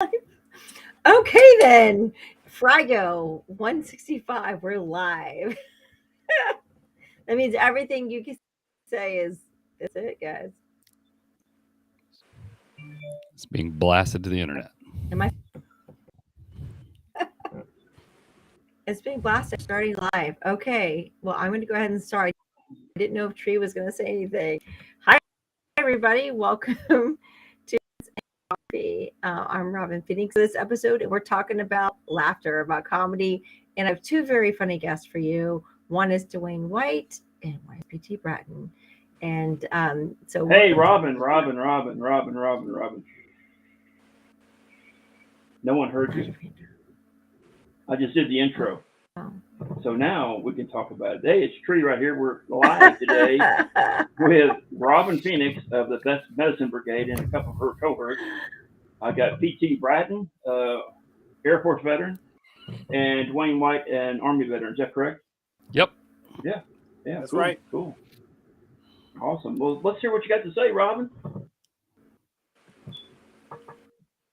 Okay, then. Frigo 165. We're live. That means everything you can say is that's it, guys. It's being blasted to the internet. Am I? It's being blasted. Starting live. Okay. Well, I'm going to go ahead and start. I didn't know if Tree was going to say anything. Hi, everybody. Welcome to I'm Robin Phoenix. This episode, and we're talking about laughter, about comedy, and I have two very funny guests for you. One is Dwayne White, and one is PT Bratton. And so, Hey, welcome. Robin. No one heard you. I just did the intro. Oh. So now we can talk about it. Hey, it's Tree right here. We're live today with Robin Phoenix of the Best Medicine Brigade and a couple of her cohorts. I got PT Bratton, Air Force veteran, and Dwayne White, an Army veteran. Is that correct? Yep. Yeah. That's cool, right. Cool. Awesome. Well, let's hear what you got to say, Robin.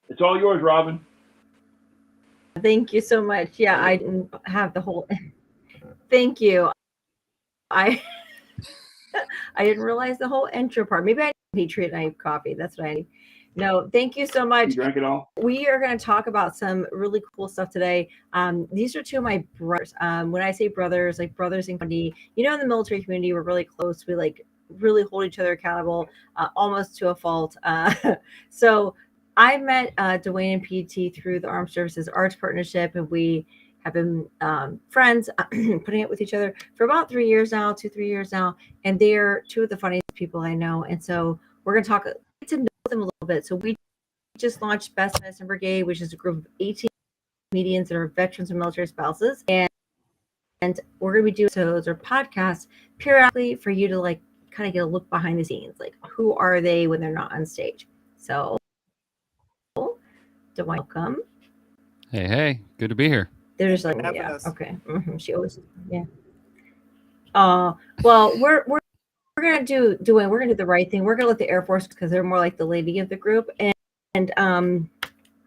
It's all yours, Robin. Thank you so much. Yeah, I didn't have the whole. Thank you. I I didn't realize the whole intro part. Maybe I need Patriot and I have coffee. That's what I need. No, thank you so much. You drank it all? We are going to talk about some really cool stuff today. These are two of my brothers. When I say brothers, like brothers in community, in the military community, we're really close. We like really hold each other accountable, almost to a fault. So I met Dwayne and PT through the Armed Services Arts Partnership, and we have been friends, putting it with each other for about 3 years now, 3 years now, and they're two of the funniest people I know. And so we're going to talk to know them a little bit. So we just launched Best Medicine Brigade, which is a group of 18 comedians that are veterans and military spouses. And we're going to be doing episodes or podcasts periodically for you to like kind of get a look behind the scenes. Like, who are they when they're not on stage? So, Dwayne, welcome. Hey. Good to be here. They're just like, Having yeah, us. okay. She always, yeah. Well, we're gonna do the right thing. We're gonna let the Air Force because they're more like the lady of the group. And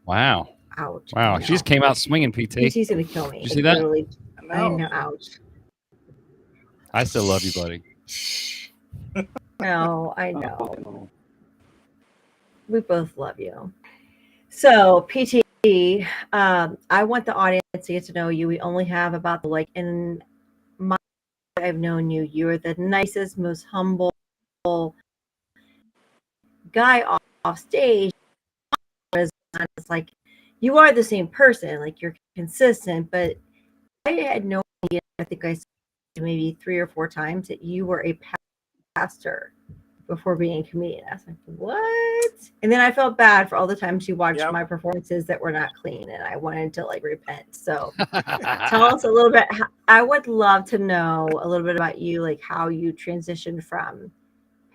Wow. ouch. Wow. She just came out swinging, PT. PT's gonna kill me. Did you see that? Literally, I No. know. Ouch. I still love you, buddy. No, I know. Oh. We both love you. So, PT, I want the audience to get to know you. We only have about in my I've known you. You're the nicest, most humble guy off stage. It's like you are the same person. Like, you're consistent, but I had no idea. I think I said maybe 3 or 4 times that you were a pastor before being a comedian. I was like, what? And then I felt bad for all the times you watched Yep. my performances that were not clean, and I wanted to like repent. So tell us a little bit. I would love to know a little bit about you, like how you transitioned from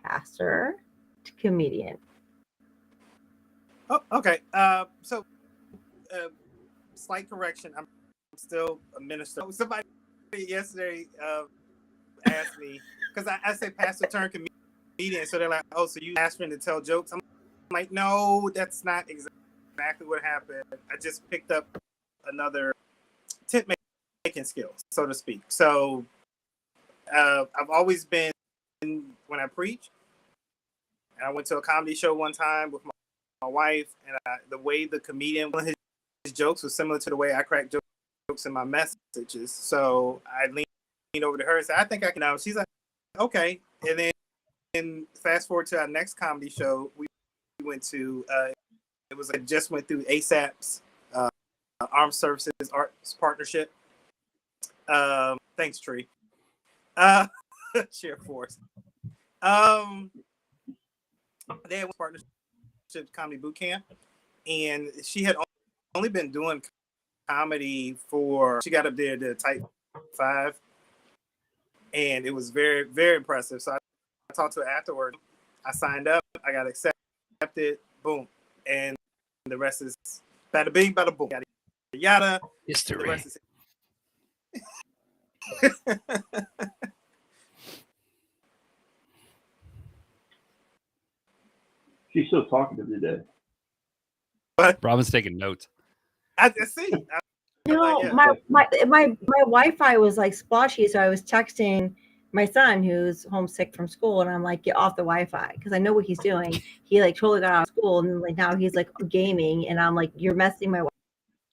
pastor to comedian. Oh, okay. So, slight correction. I'm still a minister. Somebody yesterday asked me because I say pastor turned comedian, so they're like, "Oh, so you asked me to tell jokes?" I'm like, "No, that's not exactly what happened. I just picked up another tent making skill, so to speak. So, I've always been when I preach. And I went to a comedy show one time with my wife, and the way the comedian, one of his jokes was similar to the way I crack jokes in my messages. So I leaned over to her and said, "I think I can." She's like, "Okay." And then fast forward to our next comedy show, we went to. It was just went through ASAP's Armed Services Arts Partnership. Thanks, Tree. Share Force. They had one partnership comedy boot camp, and she had only been doing comedy she got up there to Type 5, and it was very, very impressive. So I talked to her afterward. I signed up. I got accepted. Boom. And the rest is bada bing, bada boom. Yada, yada. History. The rest is She's still talking to me today. Robin's taking notes. I see. No, yeah. my Wi-Fi was like splotchy, so I was texting my son who's homesick from school, and I'm like, get off the Wi-Fi because I know what he's doing. He like totally got out of school, and like now he's like gaming, and I'm like, you're messing my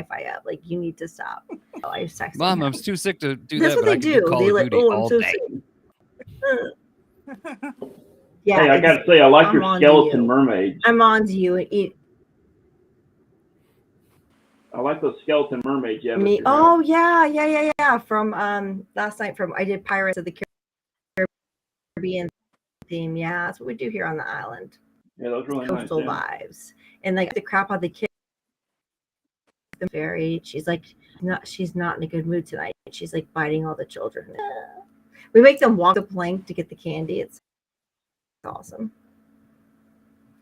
Wi-Fi up. Like you need to stop. So I was texting Mom, him. I'm too sick to do That's that, what but I they can do do. Call They of like, Duty oh, I'm all so day. sick. Yeah, Hey, I it's- gotta say, I like I'm your on to skeleton you. mermaids. I'm on to you. Eat I like those skeleton mermaids you have. me. at your house. Oh yeah. From last night I did Pirates of the Caribbean theme. Yeah, that's what we do here on the island. Yeah, those really nice. Coastal Yeah. vibes, and like the crap out the kid. Very. She's like she's not in a good mood tonight. She's like biting all the children. We make them walk the plank to get the candy. It's awesome.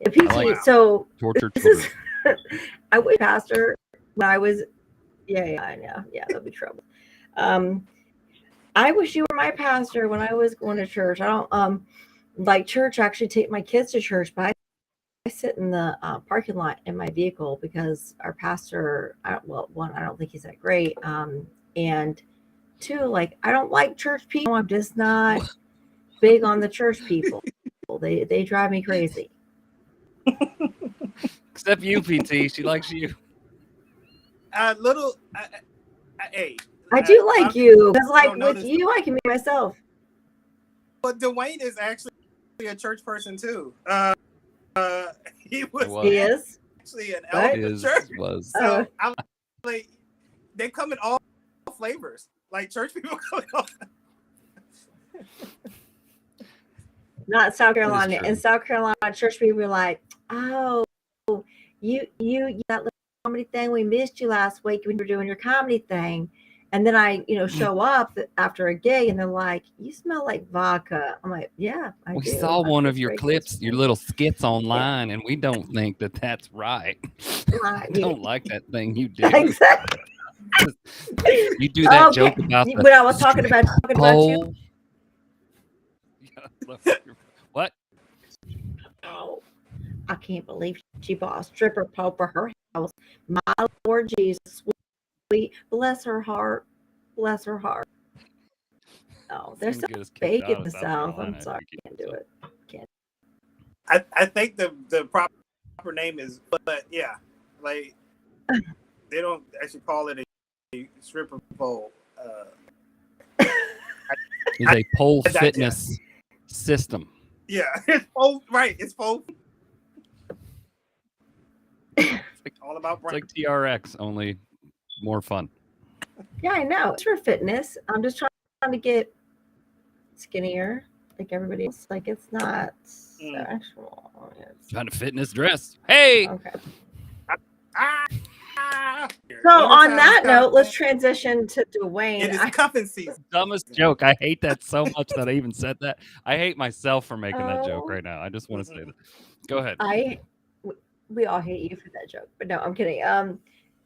Yeah, PT, like it. so Torture this is children. I was pastor when I was I know. Yeah, that'll be trouble. I wish you were my pastor when I was going to church. I don't like church. Actually, take my kids to church, but I sit in the parking lot in my vehicle because our pastor. One, I don't think he's that great. And two, like I don't like church people. I'm just not big on the church people. They drive me crazy. Except you, PT. She likes you. Hey. I do like you because, like, don't know with this. you, I can be myself. But Dwayne is actually a church person too. He was was. He is. actually an What? elder of church. Was. So I'm like, they come in all flavors. Like church people come in all. Not South That is Carolina. true. In South Carolina, church people were like, "Oh, you that little comedy thing. We missed you last week when you were doing your comedy thing." And then I, show up after a gig, and they're like, "You smell like vodka." I'm like, "Yeah, I We do. saw I one feel of your great clips, this your week." little skits online, and we don't think that that's right. Right. Don't like that thing you do. Exactly. You do that Okay. joke about the When I was talking about you. pole. Yeah, what? Oh, I can't believe she bought a stripper pole for her house. My Lord Jesus, sweet, bless her heart, bless her heart. Oh, they're It's so gonna get us kicked fake out in of the South South. Carolina I'm if sorry, we I keep can't do this it. I think the proper name is, but yeah, like they don't actually call it a stripper pole. Is a pole I digest. fitness system. Yeah, it's pole. Right, it's pole. All about It's brand. like TRX, only more fun. Yeah, I know. It's for fitness. I'm just trying to get skinnier like everybody else. Like it's not sexual. It's, Trying to fit in this dress. Hey, okay. Ah! So One more on time, that it's note, let's cuffing- transition to Dwayne. It is cuffing season. dumbest joke. I hate that so much that I even said that. I hate myself for making that joke Oh. right now. I just want to say that. Go ahead. We all hate you for that joke, but no, I'm kidding. I hate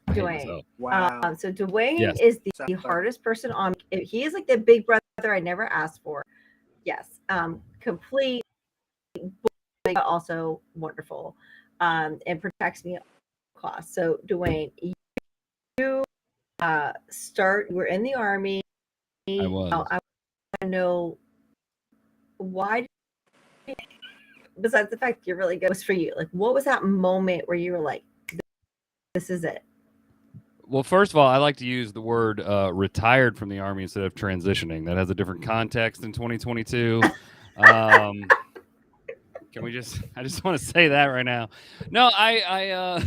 Dwayne. myself. Wow. So Dwayne Yes. is the Sorry. hardest person on. He is like the big brother I never asked for. Yes, complete, but also wonderful, and protects me in class. So Dwayne, you we're in the Army. I was. I want to know why. Besides the fact you're really good, was for you. Like, what was that moment where you were like, "This is it"? Well, first of all, I like to use the word retired from the Army instead of transitioning. That has a different context in 2022. Can we I just want to say that right now. No, I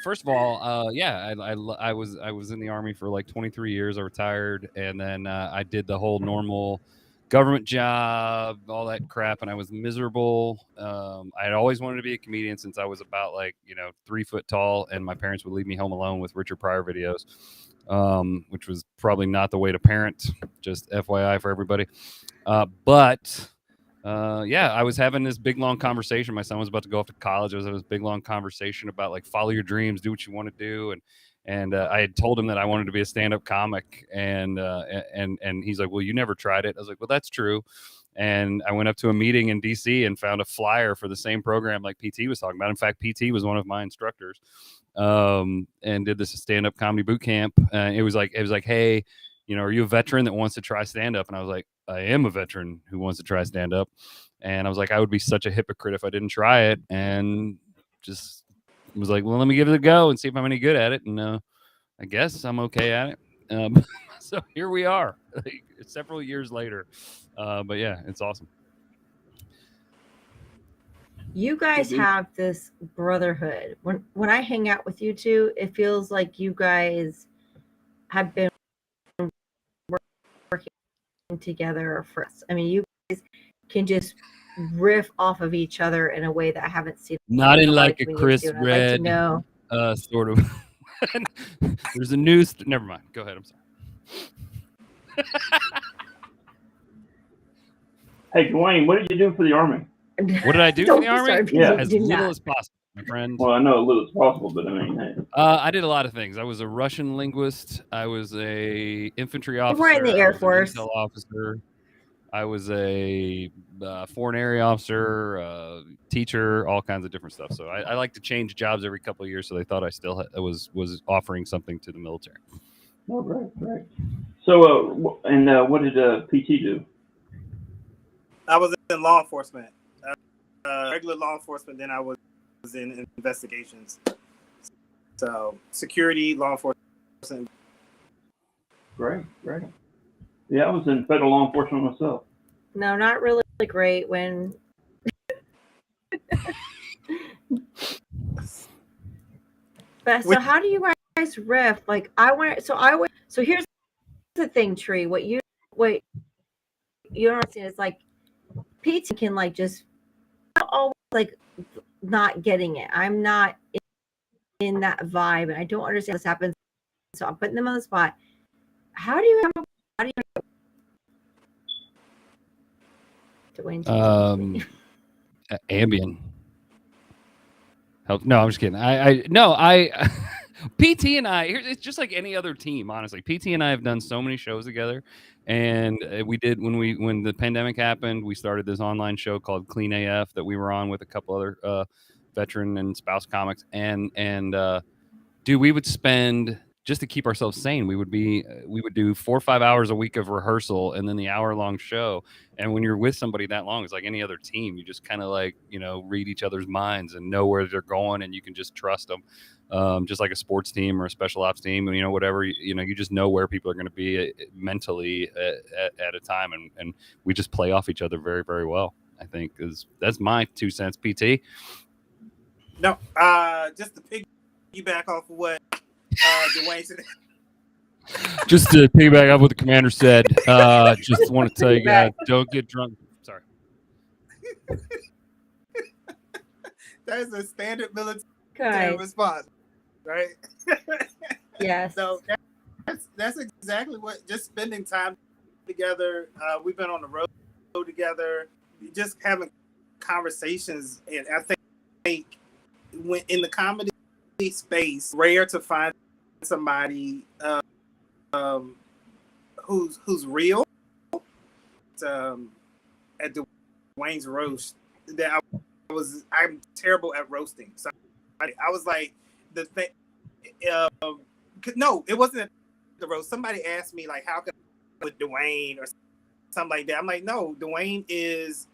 first of all, I was in the Army for like 23 years. I retired, and then I did the whole normal government job, all that crap, and I was miserable. I had always wanted to be a comedian since I was about 3 foot tall, and my parents would leave me home alone with Richard Pryor videos, which was probably not the way to parent. Just FYI for everybody. But I was having this big long conversation. My son was about to go off to college. I was having this big long conversation about like follow your dreams, do what you want to do, and I had told him that I wanted to be a stand-up comic, and he's like, well, you never tried it. I was like, well, that's true. And I went up to a meeting in DC and found a flyer for the same program like PT was talking about. In fact, PT was one of my instructors, and did this stand-up comedy boot camp. It was like, hey, you know, are you a veteran that wants to try stand-up? And I was like, I am a veteran who wants to try stand-up. And I was like, I would be such a hypocrite if I didn't try it. And just was like, well, let me give it a go and see if I'm any good at it. And I guess I'm okay at it. So here we are, like, several years later. But yeah, it's awesome. You guys have this brotherhood. When I hang out with you two, it feels like you guys have been working together for us. I mean, you guys can just riff off of each other in a way that I haven't seen. Not in like a Chris Red sort of. There's a news. Never mind. Go ahead. I'm sorry. Hey, Dwayne, what did you do for the Army? What did I do for the Army? Yeah, as little as possible, my friend. Well, I know a little as possible, but I mean, hey. I did a lot of things. I was a Russian linguist. I was a infantry officer. You were in the Air Force. Intel officer. I was a foreign area officer, teacher, all kinds of different stuff. So I like to change jobs every couple of years. So they thought I still was offering something to the military. Oh, right. So, what did PT do? I was in law enforcement, regular law enforcement. Then I was in investigations. So security, law enforcement. Great. Yeah, I was in federal law enforcement myself. No, not really great when. But so how do you guys riff? Like so here's the thing, Tree. What you don't understand is like PT can like just always like not getting it. I'm not in that vibe, and I don't understand this happens. So I'm putting them on the spot. How do you Ambien help. No, I'm just kidding. PT and I, it's just like any other team, honestly. PT and I have done so many shows together, and we did when the pandemic happened, we started this online show called Clean AF that we were on with a couple other veteran and spouse comics, and dude, we would spend, just to keep ourselves sane, we would do 4 or 5 hours a week of rehearsal and then the hour-long show. And when you're with somebody that long, it's like any other team. You just kind of like, you know, read each other's minds and know where they're going, and you can just trust them. Just like a sports team or a special ops team, and, you know, whatever, you know, you just know where people are going to be mentally at a time. And we just play off each other very, very well, I think. That's my 2 cents, PT. No, just to piggyback off of what Dwayne said. Just to piggyback up what the commander said, just want to tell you guys, don't get drunk. Sorry. That is a standard military response, right? Yes. So that's exactly what, just spending time together. We've been on the road together, just having conversations. And I think when in the comedy space, rare to find somebody who's real. At Dwayne's roast, that I'm terrible at roasting. So I was like, the thing. No, it wasn't the roast. Somebody asked me like, how can I with Dwayne or something like that. I'm like, no, Dwayne is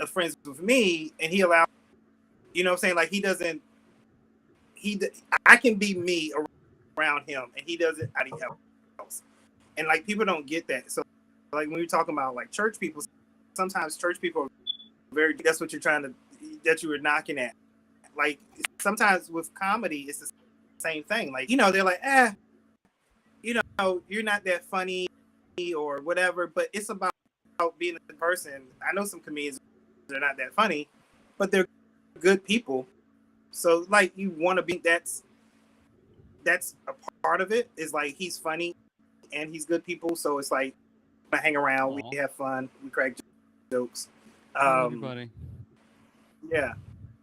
friends with me, and he allows. You know what I'm saying? Like I can be me around him, and he doesn't anybody else. And like people don't get that. So like when we're talking about like church people, sometimes church people are that's what you were knocking at. Like sometimes with comedy, it's the same thing. Like, you know, they're like, you know, you're not that funny or whatever, but it's about being a person. I know some comedians are not that funny, but they're good people. So like you want to be, that's a part of it, is like he's funny and he's good people. So it's like I hang around, we have fun, we crack jokes. Everybody. Yeah.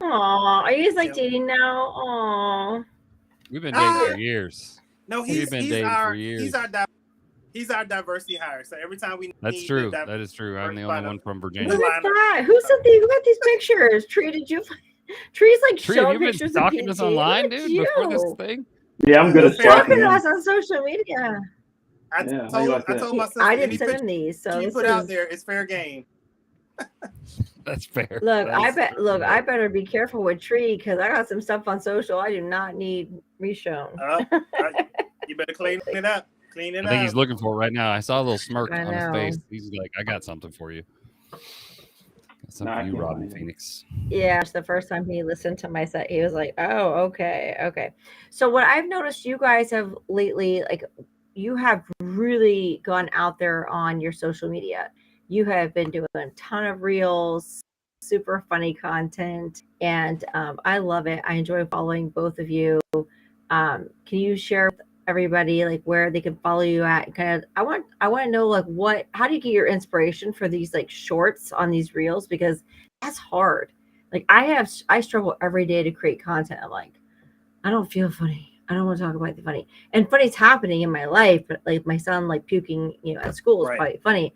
Aw, are you guys like dating now? Aw. We've been dating for years. No, he's our He's our diversity hire. So every time we That's need true. the That is true. I'm the diversity only one from Who Virginia. is that? Who got these pictures? Tree, did you? Tree's like Tree, have showing you been pictures of stalking us PT. online, Look at dude, before this you. thing? Yeah, I'm good at Fair stalking Stalking him. us on social media. I Yeah, how you like that? told my sister, I any didn't send picture him these, so you this put out is. there is fair game. That's fair. Look, That I is bet. Look, fair. I better be careful with Tree because I got some stuff on social I do not need reshown. You better clean it up. Clean it I think up. he's looking for it right now. I saw a little smirk I on his know. face. He's like, I got something for you. Got something Nah, I for you, can't Robin find it. Phoenix. Yeah, it's the first time he listened to my set, he was like, "Oh, okay." So what I've noticed, you guys have lately, like, you have really gone out there on your social media. You have been doing a ton of reels, super funny content, and I love it. I enjoy following both of you. Can you share with everybody like where they can follow you at? Kind of, I want to know like how do you get your inspiration for these like shorts on these reels, because that's hard. Like I struggle every day to create content. I'm like, I don't feel funny. I don't want to talk about the funny. And funny's happening in my life, but like my son like puking, at school is Right. probably funny.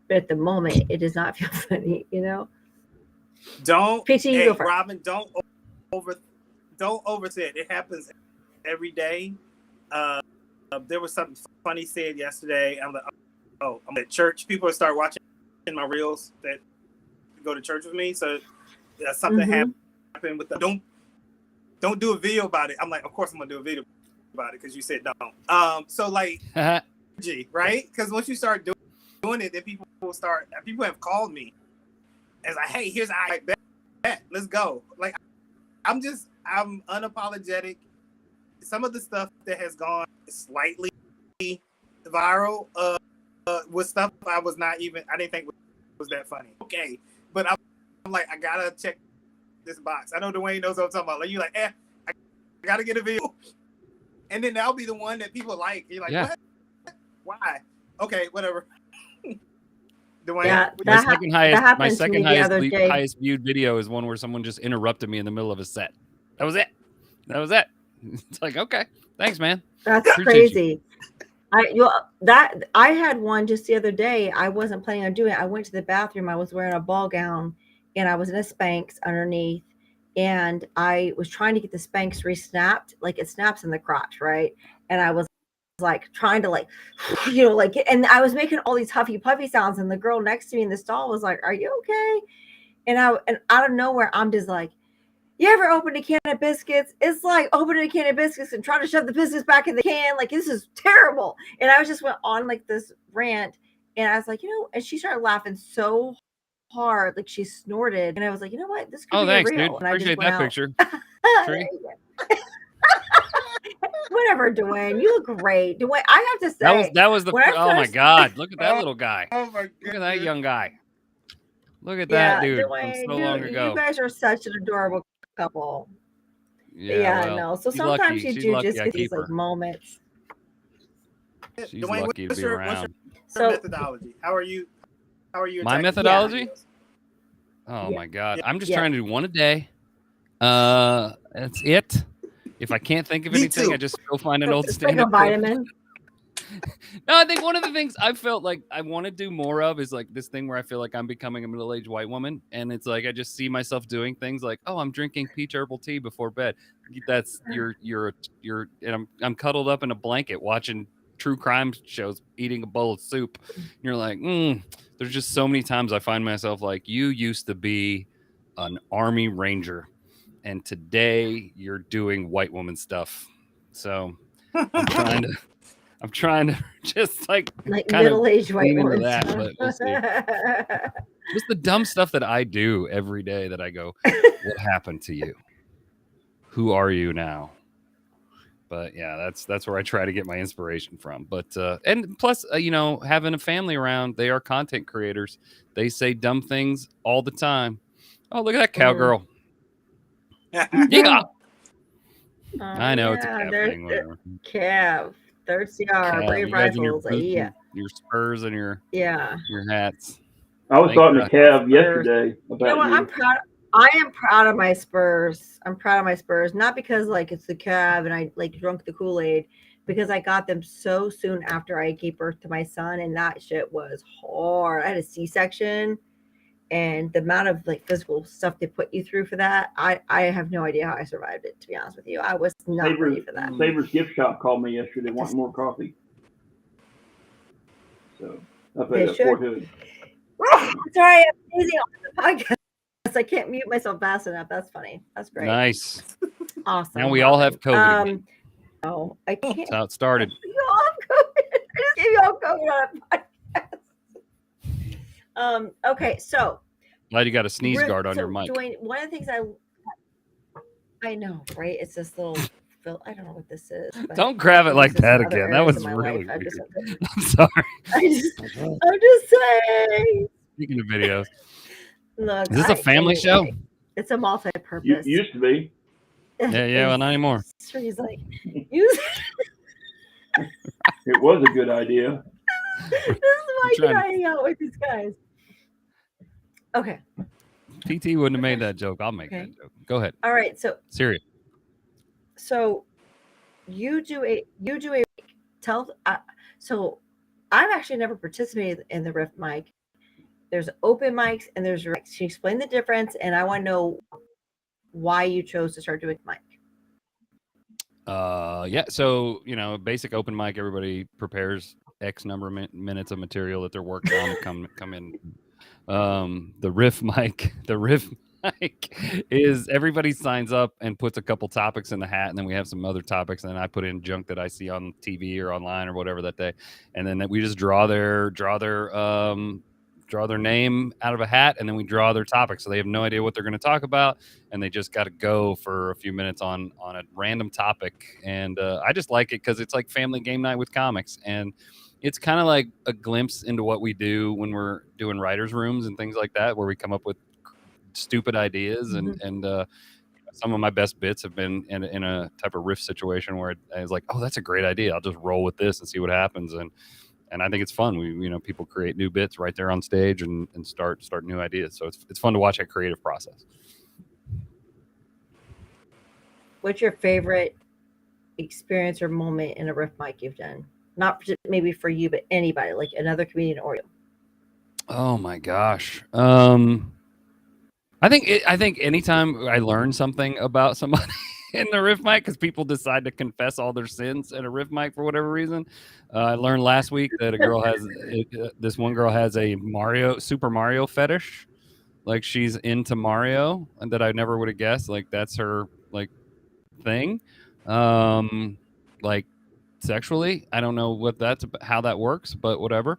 But at the moment it does not feel funny, Don't, PT, you hey, go first. Robin, don't oversay it. It happens every day. There was something funny said yesterday. I'm like, oh, I'm at church. People start watching my reels that go to church with me. So something Mhm. happened with the don't do a video about it. I'm like, of course I'm gonna do a video about it because you said don't. So like, right? Because once you start doing it, then people have called me as like, hey, here's I bet, let's go. Like, I'm unapologetic. Some of the stuff that has gone slightly viral was stuff I didn't think was that funny. Okay, but I'm like, I gotta check this box. I know Dwayne knows what I'm talking about. Like, you like, I gotta get a video, and then that'll be the one that people like. You're like, Yeah. what? Why? Okay, whatever. Dwayne, Yeah, what My that second highest, happened to me the other day. highest viewed video is one where someone just interrupted me in the middle of a set. That was it. It's like, okay, thanks, man. That's Appreciate crazy. I had one just the other day. I wasn't planning on doing it. I went to the bathroom. I was wearing a ball gown and I was in a Spanx underneath, and I was trying to get the Spanx re-snapped. Like it snaps in the crotch, right? And I was like trying to and I was making all these huffy puffy sounds, and the girl next to me in the stall was like, "Are you okay?" And out of nowhere, I'm just like, you ever open a can of biscuits? It's like opening a can of biscuits and trying to shove the biscuits back in the can. Like, this is terrible. And I just went on like this rant, and I was like, and she started laughing so hard, like she snorted. And I was like, you know what? This could Oh, be thanks, a reel. dude. And I just Appreciate went that out. picture. Tree. Whatever, Dwayne. You look great. Dwayne, I have to say, That was the. when I Oh my first- God! Look at that little guy. Oh my Look goodness. at that young guy. Look at yeah, that dude from Dwayne, so long ago. you guys are such an adorable couple. Yeah, well, no. So she's sometimes lucky. you She's do lucky just I get keep these like her. moments. She's Dwayne, lucky to what's be your around. So methodology? How are you? My attacking methodology? videos? Oh Yeah. my God! Yeah. I'm just Yeah. trying to do one a day. That's it. If I can't think of Me anything, too. I just go find an old it's like a stand-up. vitamin. No, I think one of the things I felt like I want to do more of is like this thing where I feel like I'm becoming a middle-aged white woman, and it's like I just see myself doing things like, oh, I'm drinking peach herbal tea before bed. That's you're and I'm cuddled up in a blanket watching true crime shows, eating a bowl of soup. And you're like, there's just so many times I find myself like, you used to be an Army Ranger, and today you're doing white woman stuff. So I'm trying to just like kind of middle-aged white lean into woman. that, but we'll see. Just the dumb stuff that I do every day that I go, what happened to you? Who are you now? But yeah, that's where I try to get my inspiration from. But and plus, having a family around, they are content creators. They say dumb things all the time. Oh, look at that cowgirl. Yeah. I know it's a Cav thing. Whatever. Cav, third CR, Cav, Brave you guys in your Rifles. boots Yeah. and your spurs and your hats. I was Thank talking to God. Kev yesterday about You know what? you. I'm proud. I am proud of my Spurs. I'm proud of my Spurs, not because like it's the Cav and I like drunk the Kool-Aid, because I got them so soon after I gave birth to my son, and that shit was hard. I had a C-section, and the amount of like physical stuff they put you through for that, I have no idea how I survived it, to be honest with you. I was not ready for that. Saber's gift shop called me yesterday wanting more coffee. So up They at should. Fort Hood. Sorry, I'm busy on the podcast. I can't mute myself fast enough. That's funny. That's great. Nice. Awesome. Now we all have COVID. again. No, I can't. That's how it started. You all have COVID. I just gave you all COVID on a podcast. Okay, so Glad you got a sneeze guard on so your mic. Dwayne, one of the things I know, right? It's this little I don't know what this is. but Don't grab it like this is that in other again. That areas was of my really life. weird. I'm sorry. I'm just saying. Speaking of videos, Look, is this a family show? It's a multi-purpose. Used to be. Yeah, well, not anymore. She's like, use. It was a good idea. This is why I trying can to- hang out with these guys. Okay. PT wouldn't have made that joke. I'll make that joke. Go ahead. All right. Serious. So you do a tell. So I've actually never participated in the Rift mic. There's open mics and there's Rift. Can you explain the difference? And I want to know why you chose to start doing mic. Yeah. So basic open mic. Everybody prepares X number of minutes of material that they're working on to come in. The riff mic is everybody signs up and puts a couple topics in the hat, and then we have some other topics, and then I put in junk that I see on TV or online or whatever that day, and then we just draw their name out of a hat, and then we draw their topic, so they have no idea what they're going to talk about, and they just got to go for a few minutes on a random topic. And I just like it because it's like family game night with comics, and it's kind of like a glimpse into what we do when we're doing writers' rooms and things like that, where we come up with stupid ideas. And some of my best bits have been in a type of riff situation where I was like, oh, that's a great idea. I'll just roll with this and see what happens. And I think it's fun. People create new bits right there on stage and start new ideas. So it's fun to watch that creative process. What's your favorite experience or moment in a riff mic you've done? Not maybe for you, but anybody, like another comedian or you. Oh my gosh. I think anytime I learn something about somebody in the riff mic, because people decide to confess all their sins at a riff mic for whatever reason. I learned last week that this one girl has a Super Mario fetish. Like she's into Mario, and that I never would have guessed. Like that's her like thing. Like sexually, I don't know how that works, but whatever.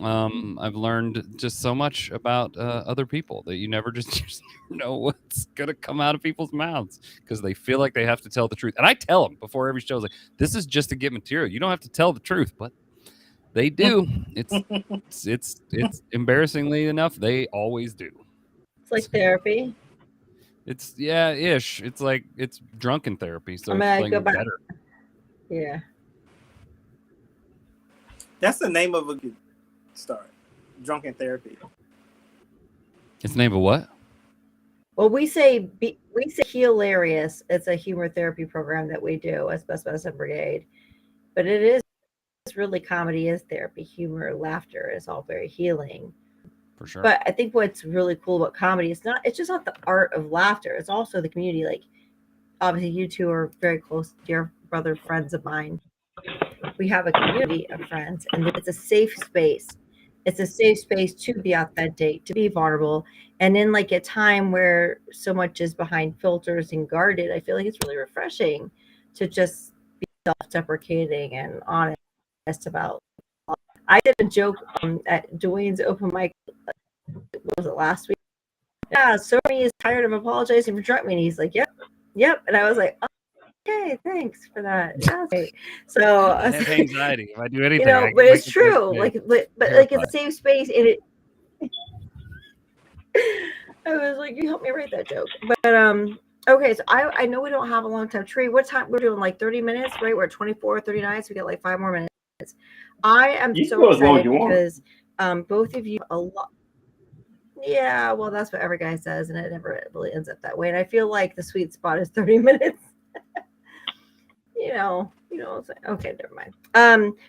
I've learned just so much about other people that you just never know what's gonna come out of people's mouths because they feel like they have to tell the truth. And I tell them before every show, like, this is just to get material. You don't have to tell the truth, but they do. It's embarrassingly enough, they always do. It's like therapy. It's ish. It's like it's drunken therapy. So I'm it's gonna like go back. better. Yeah. That's the name of a good start. Drunken therapy. It's the name of what? Well, we say hilarious. It's a humor therapy program that we do as Best Medicine Brigade, but it's really comedy is therapy. Humor, laughter is all very healing. For sure. But I think what's really cool about comedy is it's just not the art of laughter. It's also the community. Like obviously you two are very close, dear brother friends of mine. We have a community of friends, and it's a safe space. It's a safe space to be authentic, to be vulnerable. And in like a time where so much is behind filters and guarded, I feel like it's really refreshing to just be self-deprecating and honest about. I did a joke at Dwayne's open mic. What was it, last week? Yeah, Sony is tired of apologizing for drunk me. And he's like, yep. And I was like, okay, thanks for that. Yeah, okay. So I have anxiety if I do anything. but it's true. But like it's a safe space, and it. I was like, you helped me write that joke. But okay, so I know we don't have a long time. Tree, what time we're doing? Like 30 minutes, right? We're at 24:39, so we got like 5 more minutes. I am so excited because both of you a lot. Yeah, well, that's what every guy says, and it never really ends up that way. And I feel like the sweet spot is 30 minutes. Okay, never mind.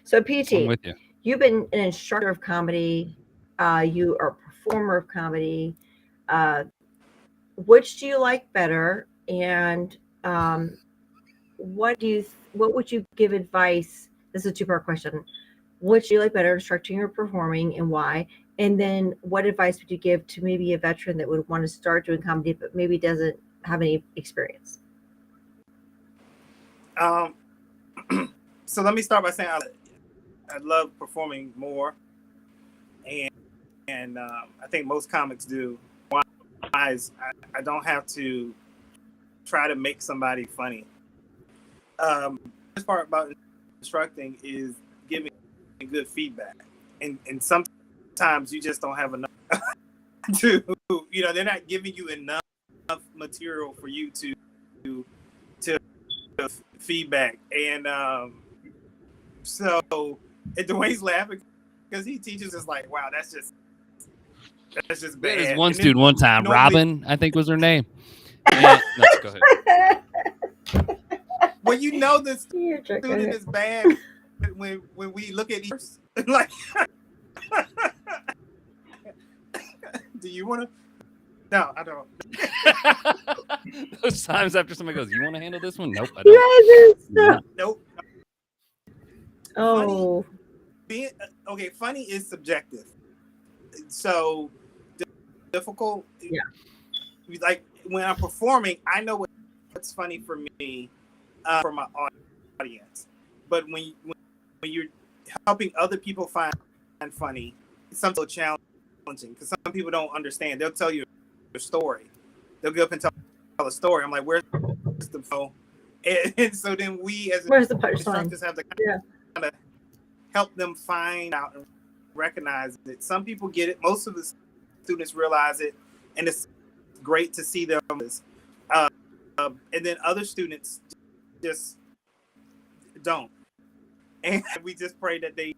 So I'm PT, with you. you've been an instructor of comedy. You are a performer of comedy. Which do you like better? And what would you give advice? This is a two-part question. Which do you like better, instructing or performing, and why? And then what advice would you give to maybe a veteran that would want to start doing comedy but maybe doesn't have any experience? So let me start by saying I love performing more, and I think most comics do. I don't have to try to make somebody funny. This part about instructing is giving good feedback, and sometimes you just don't have enough to, they're not giving you enough material for you to feedback. And so Dwayne's laughing because he teaches us like, wow, that's just bad. There's one And student one time, normally- Robin, I think was her name. Yeah, no, go ahead. Well, this You're joking. student is bad when we look at each like, do you want to? No, I don't. Those times after somebody goes, "You want to handle this one?" Nope, I You don't. guys are so. Nope. Oh, Funny is subjective. So difficult. Yeah. Like when I'm performing, I know what's funny for me, for my audience. But when you're helping other people find funny, it's something challenging because some people don't understand. They'll tell you a story. They'll get up and tell a story. I'm like, where's the flow? And so then we as where's the punchline? instructors have to kind of help them find out and recognize it. Some people get it. Most of the students realize it, and it's great to see them. And then other students just don't. And we just pray that they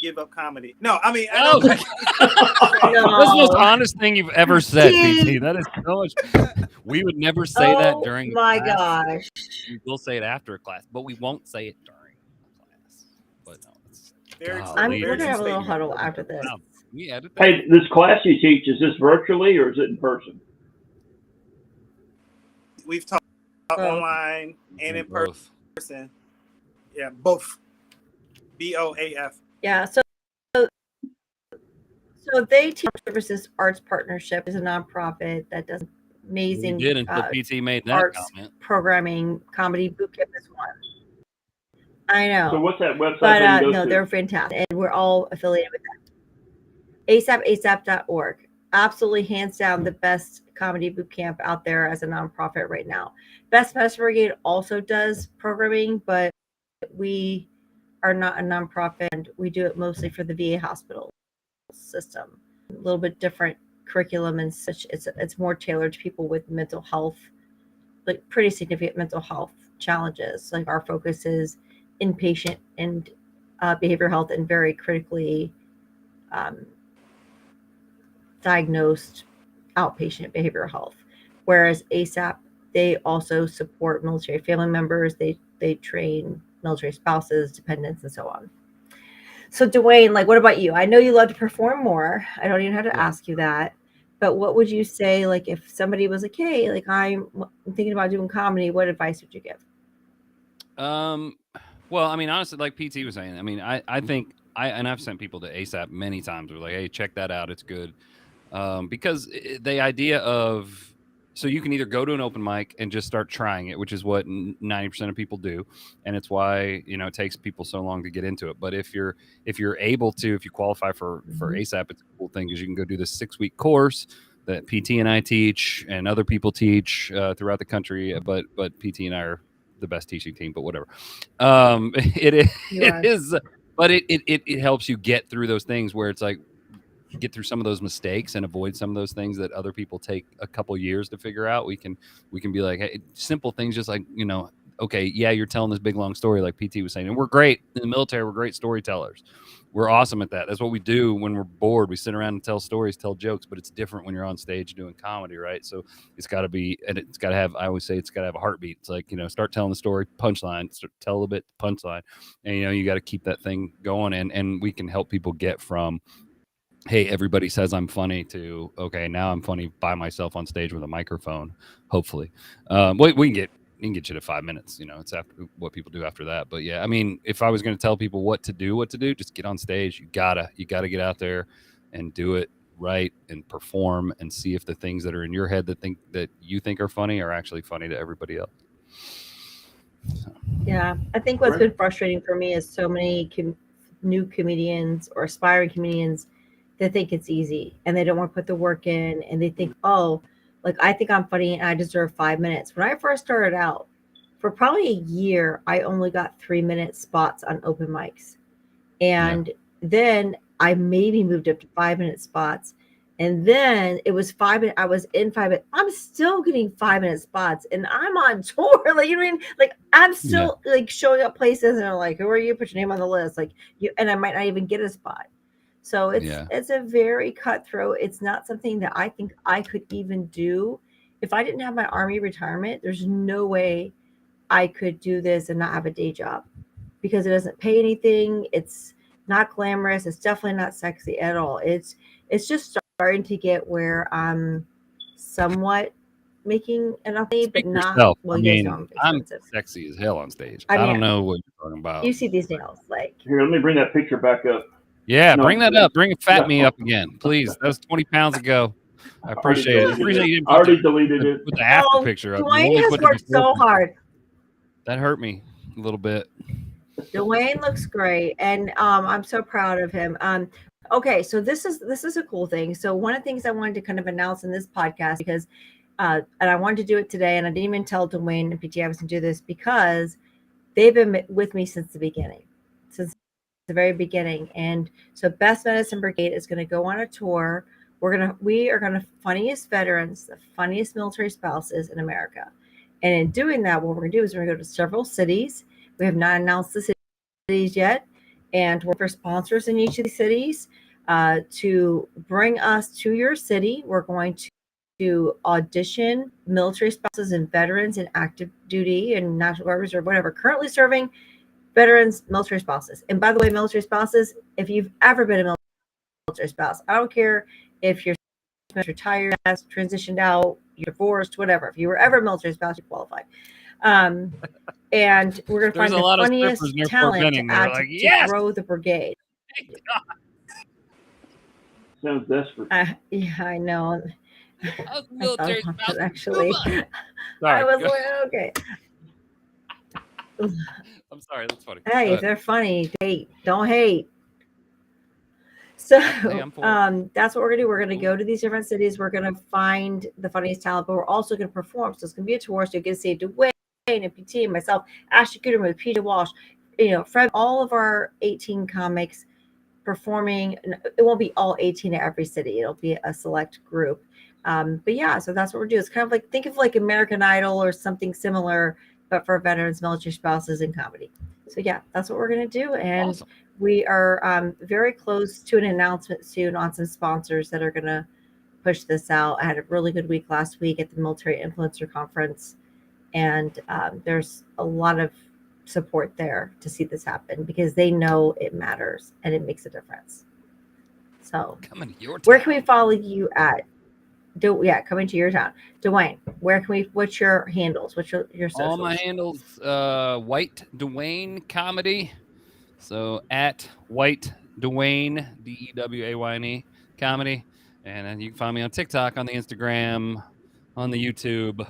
give up comedy. No, I mean, I don't. No. That's the most honest thing you've ever said, Gee. PT. That is so much. We would never say that during my class. gosh. We'll say it after a class, but we won't say it during a class. But no, it's Very golly. true. We're Very gonna have a true little statement. huddle after this. Wow. We edit that. Hey, this class you teach, is this virtually or is it in person? We've taught Both. online and in Both. person. Yeah, both. BOAF. Yeah. So they teach services arts partnership is a nonprofit that does amazing We did until PT made that arts comment. programming. Comedy boot camp is one. I know. So what's that website But that you go no, to? they're fantastic, and we're all affiliated with them. ASAP.org. Absolutely, hands down, the best comedy boot camp out there as a nonprofit right now. Best Medicine Brigade also does programming, but we are not a nonprofit, and we do it mostly for the VA hospital system. A little bit different curriculum and such. It's more tailored to people with mental health, like pretty significant mental health challenges. Like our focus is inpatient and behavioral health and very critically diagnosed outpatient behavioral health. Whereas ASAP, they also support military family members. They train military spouses, dependents, and so on. So Dwayne, like, what about you? I know you love to perform more. I don't even have to ask you that. But what would you say, like, if somebody was like, hey, like, I'm thinking about doing comedy, what advice would you give? Well, I mean, honestly, like PT was saying, I mean, I think I've sent people to ASAP many times. We're like, hey, check that out. It's good. Because the idea of, so you can either go to an open mic and just start trying it, which is what 90% of people do. And it's why, it takes people so long to get into it. But if you're able to, if you qualify for ASAP, it's a cool thing because you can go do this 6-week course that PT and I teach and other people teach throughout the country. But PT and I are the best teaching team, but whatever. It is, but it helps you get through those things where it's like, get through some of those mistakes and avoid some of those things that other people take a couple years to figure out. We can be like, hey, simple things just like, okay, yeah, you're telling this big long story like PT was saying, and we're great in the military. We're great storytellers. We're awesome at that. That's what we do when we're bored. We sit around and tell stories, tell jokes, but it's different when you're on stage doing comedy, right? So it's got to be, and it's got to have, I always say it's got to have a heartbeat. It's like, start telling the story, punchline, tell a little bit, punchline. And, you got to keep that thing going. And we can help people get from, hey, everybody says I'm funny to, okay, now I'm funny by myself on stage with a microphone, hopefully. We can get you to 5 minutes. It's after what people do after that. But yeah, I mean, if I was going to tell people what to do, just get on stage. You gotta get out there and do it right and perform and see if the things that are in your head that you think are funny are actually funny to everybody else. So. Yeah, I think what's been frustrating for me is so many new comedians or aspiring comedians that think it's easy and they don't want to put the work in, and they think, oh, like, I think I'm funny and I deserve 5 minutes. When I first started out, for probably a year, I only got 3-minute spots on open mics. And then I maybe moved up to 5-minute spots. And then it was 5 minutes. I was in 5 minutes. I'm still getting 5-minute spots and I'm on tour. Like, you know what I mean? Like, I'm still like showing up places and they're like, who are you? Put your name on the list. Like, and I might not even get a spot. So it's a very cutthroat. It's not something that I think I could even do. If I didn't have my Army retirement, there's no way I could do this and not have a day job, because it doesn't pay anything. It's not glamorous. It's definitely not sexy at all. It's just starting to get where I'm somewhat making enough money, but not. Yourself. Well, you guys know I'm sexy as hell on stage. I don't know what you're talking about. You see these nails, like. Here, let me bring that picture back up. Yeah, bring that up. Bring fat me up again, please. That was 20 pounds ago. I appreciate it. I already deleted it. With the after picture up. Dwayne has worked so hard. That hurt me a little bit. Dwayne looks great, and I'm so proud of him. Okay, so this is a cool thing. So one of the things I wanted to kind of announce in this podcast, because and I wanted to do it today, and I didn't even tell Dwayne and PT I was going to do this, because they've been with me since the beginning, since the very beginning. And so Best Medicine Brigade is going to go on a tour. We are going to funniest veterans, the funniest military spouses in America. And in doing that, what we're going to do is we're going to go to several cities. We have not announced the cities yet, and we're for sponsors in each of these cities to bring us to your city. We're going to audition military spouses and veterans in active duty and National Guard Reserve, whatever, currently serving veterans, military spouses. And by the way, military spouses, if you've ever been a military spouse, I don't care if you're retired, transitioned out, you're divorced, whatever. If you were ever a military spouse, you qualify. And we're going to find the funniest talent to add to grow the brigade. Sounds desperate. Yeah, I know. I was military spouse. Actually, Sorry, I was like, okay. I'm sorry, that's funny. Hey, if they're funny, don't hate. So that's what we're gonna do. We're gonna go to these different cities. We're gonna find the funniest talent, but we're also gonna perform. So it's gonna be a tour. So you get to see Dwayne and PT and myself, Ashley Gooderman with PJ Walsh, Fred, all of our 18 comics performing. It won't be all 18 at every city. It'll be a select group. But yeah, so that's what we're doing. It's kind of like, think of like American Idol or something similar, but for veterans, military spouses, and comedy. So yeah, that's what we're going to do. And awesome. We are very close to an announcement soon on some sponsors that are going to push this out. I had a really good week last week at the Military Influencer Conference. And there's a lot of support there to see this happen, because they know it matters and it makes a difference. So where can we follow you at? Coming to your town. Dwayne, what's your handles? What's your socials? All my handles, White Dwayne Comedy. So at White Dwayne, DEWAYNE Comedy. And then you can find me on TikTok, on the Instagram, on the YouTube.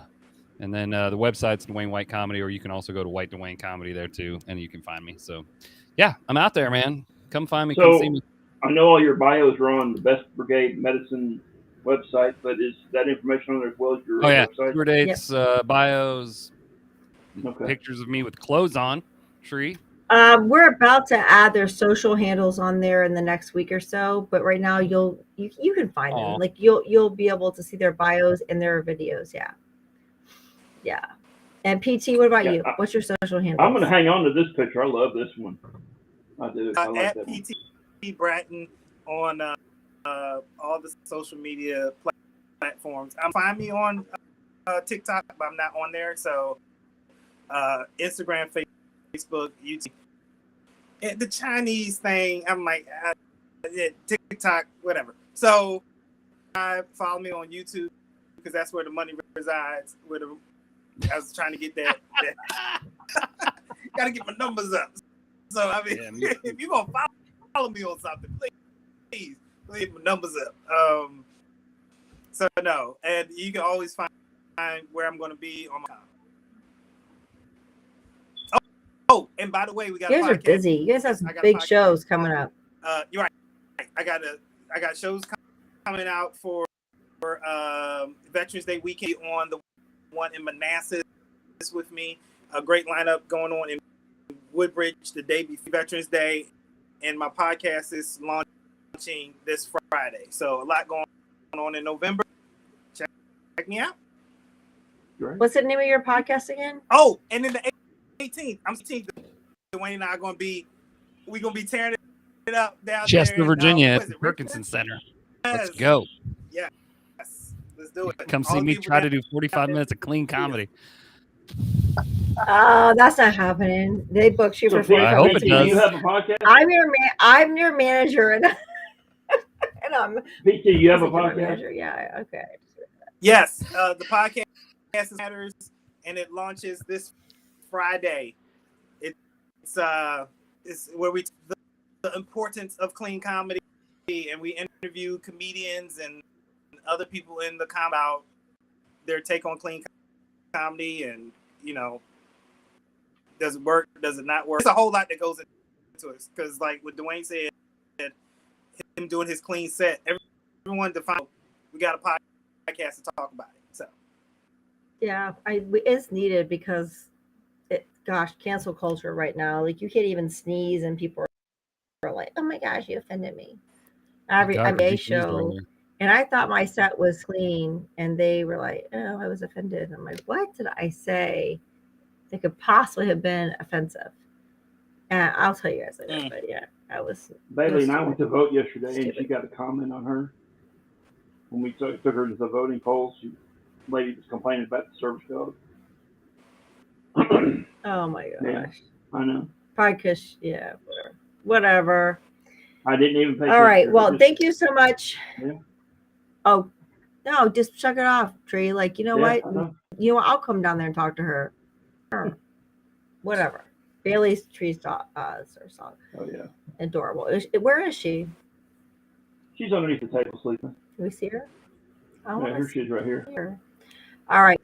And then the website's Dwayne White Comedy, or you can also go to White Dwayne Comedy there too, and you can find me. So yeah, I'm out there, man. Come find me, come see me. I know all your bios are on the Best Brigade Medicine website, but is that information on there as well as your website? Tour dates, bios, pictures of me with clothes on. Tree. We're about to add their social handles on there in the next week or so, but right now you can find them. Like you'll be able to see their bios and their videos. Yeah. And PT, what about Yeah, you? What's your social handle? I'm going to hang on to this picture. I love this one. I do. I like At that one. PT Bratton on all the social media platforms. Find me on TikTok, but I'm not on there. So Instagram, Facebook, YouTube. And the Chinese thing, I'm like, TikTok, whatever. So follow me on YouTube because that's where the money resides. I was trying to get that. Got to get my numbers up. So I mean, if you're gonna follow me on something, please leave my numbers up. So no, and you can always find where I'm gonna be on my. Oh, and by the way, we got. You guys are busy. You guys have some big shows coming up. You're right. I got shows coming out for Veterans Day weekend on the one in Manassas with me. A great lineup going on in Woodbridge the day before Veterans Day, and my podcast is launching this Friday. So a lot going on in November. Check me out. Great. What's the name of your podcast again? Oh, and then the 18th, I'm 18th. Dwayne and I are gonna be tearing it up down Chester, there in, Virginia, at what the is it, Perkinson Center. Let's Yes. go. Yes, let's do it. Come see All the me people try that- to do 45 minutes of clean comedy. That's not happening. They booked you for So, I 45 hope minutes. it do you does. have a podcast? I'm your manager, and I'm PT, you have a your podcast? manager. Yeah, okay. Yes, the podcast matters, and it launches this Friday. It's where we the importance of clean comedy, and we interview comedians and other people in the comedy about their take on clean comedy, and does it work? Does it not work? There's a whole lot that goes into it because, like what Dwayne said, him doing his clean set, everyone defined. We got a podcast to talk about it. So Yeah, it's needed because cancel culture right now. Like you can't even sneeze, and people are like, "Oh my gosh, you offended me." Every God, MBA you sneezed show, earlier. and I thought my set was clean, and they were like, "Oh, I was offended." I'm like, "What did I say that could possibly have been offensive?" And I'll tell you guys later. But yeah, I was. Bailey and I went to vote yesterday, and Stupid. she got a comment on her. When we took her to the voting polls, the lady was complaining about the service dog. Oh my gosh. Yeah. I know. Probably because whatever. I didn't even pay All right. attention. Well, thank you so much. Yeah. Oh no, just check it off, Tree. Like you know I what? know. You know what? I'll come down there and talk to her. Sure. Whatever. Bailey's Tree's dog, song. Oh yeah. Adorable. Where is she? She's underneath the table sleeping. Can we see her? I Yeah, want here to she is right here. see her. All right.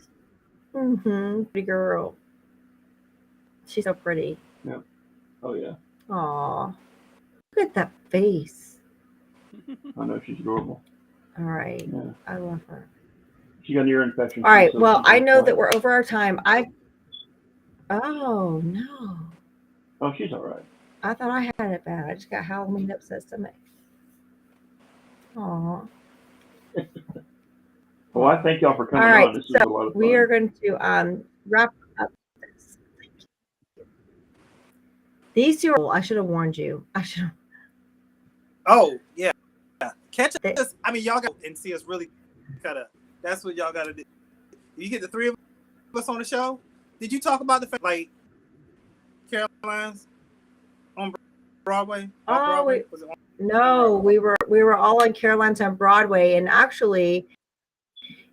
Pretty girl. She's so pretty. Oh yeah. Aw. Look at that face. I know she's adorable. All right. Yeah. I love her. She got an ear infection. All right. so Well, she's I know that quiet. we're over our time. Oh no. Oh, she's all right. I thought I had it bad. I just got Halloween upset stomach. Aw. Well, I thank y'all for coming All right, on. This was a lot of fun. We are going to wrap up this. These two I should have warned you. I should have. Oh yeah. Catch They- us. I mean, y'all got and see us really cut up. That's what y'all got to do. You get the three of us on the show. Did you talk about the fact like Caroline's on Broadway? Off Oh, Broadway? Was it on? No, we were all on Caroline's on Broadway, and actually,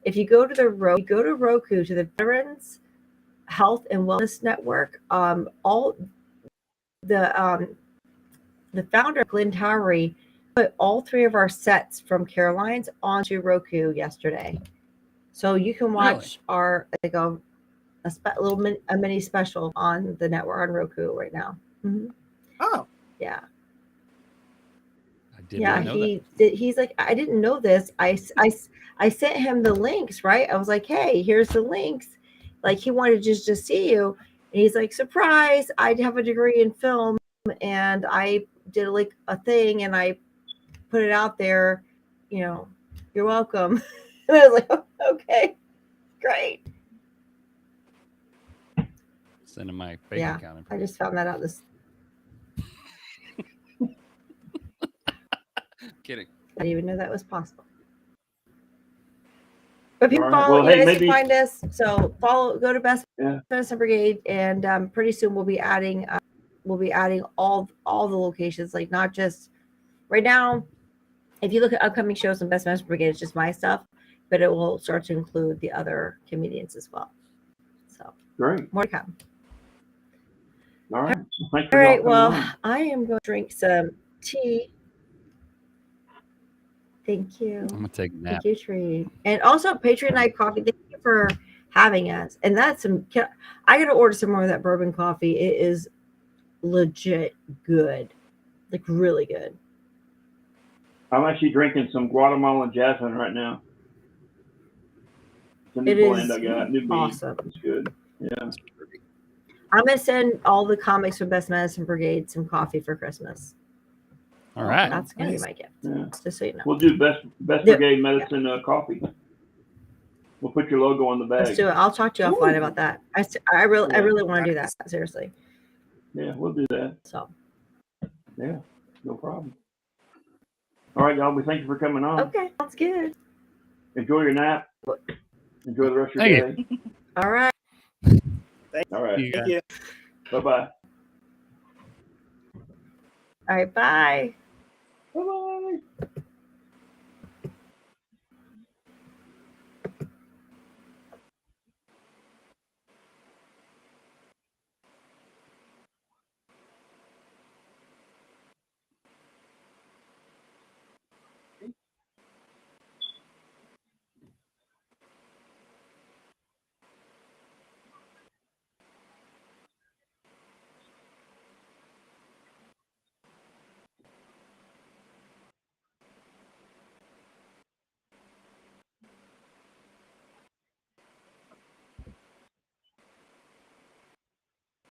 if you go to Roku to the Veterans Health and Wellness Network, all the founder Glenn Towery put all three of our sets from Caroline's onto Roku yesterday, so you can watch our a mini special on the network on Roku right now. Mhm. Oh, Yeah. I did not know that. He's like, I didn't know this. I sent him the links, right? I was like, hey, here's the links. Like he wanted to just see you. And he's like, surprise, I have a degree in film and I did like a thing and I put it out there, you're welcome. And I was like, okay, great. Sending my bank Yeah, account I information. just found that out this. Kidding. I didn't even know that was possible. But people All right. follow, Well, you hey, guys maybe- can find us. So go to Best Yeah. Medicine Brigade, and pretty soon we'll be adding all the locations, like not just right now. If you look at upcoming shows on Best Medicine Brigade, it's just my stuff, but it will start to include the other comedians as well. So Great. more to come. All right. Thanks All for y'all right. coming Well, on. I am going to drink some tea. Thank you. I'm gonna take a nap. Thank you, Tree. And also Patriot Night Coffee. Thank you for having us. And that's I gotta order some more of that bourbon coffee. It is legit good. Like really good. I'm actually drinking some Guatemalan jasmine right now. It's a new It blend is I got. New bean. awesome. It's good. Yeah. I'm gonna send all the comics from Best Medicine Brigade some coffee for Christmas. All right. That's gonna Nice. be my gift. Yeah. Just so you know. We'll do best Yeah. brigade medicine coffee. We'll put your logo on the bag. Let's do it. I'll talk to you offline Ooh. about that. I really want to do that. Seriously. Yeah, we'll do that. So Yeah, no problem. All right, y'all. We thank you for coming on. okay, that's good. Enjoy your nap. Enjoy the rest of Thank your day. All right. All right. You Thank you. Bye bye. All right. Bye. Bye bye.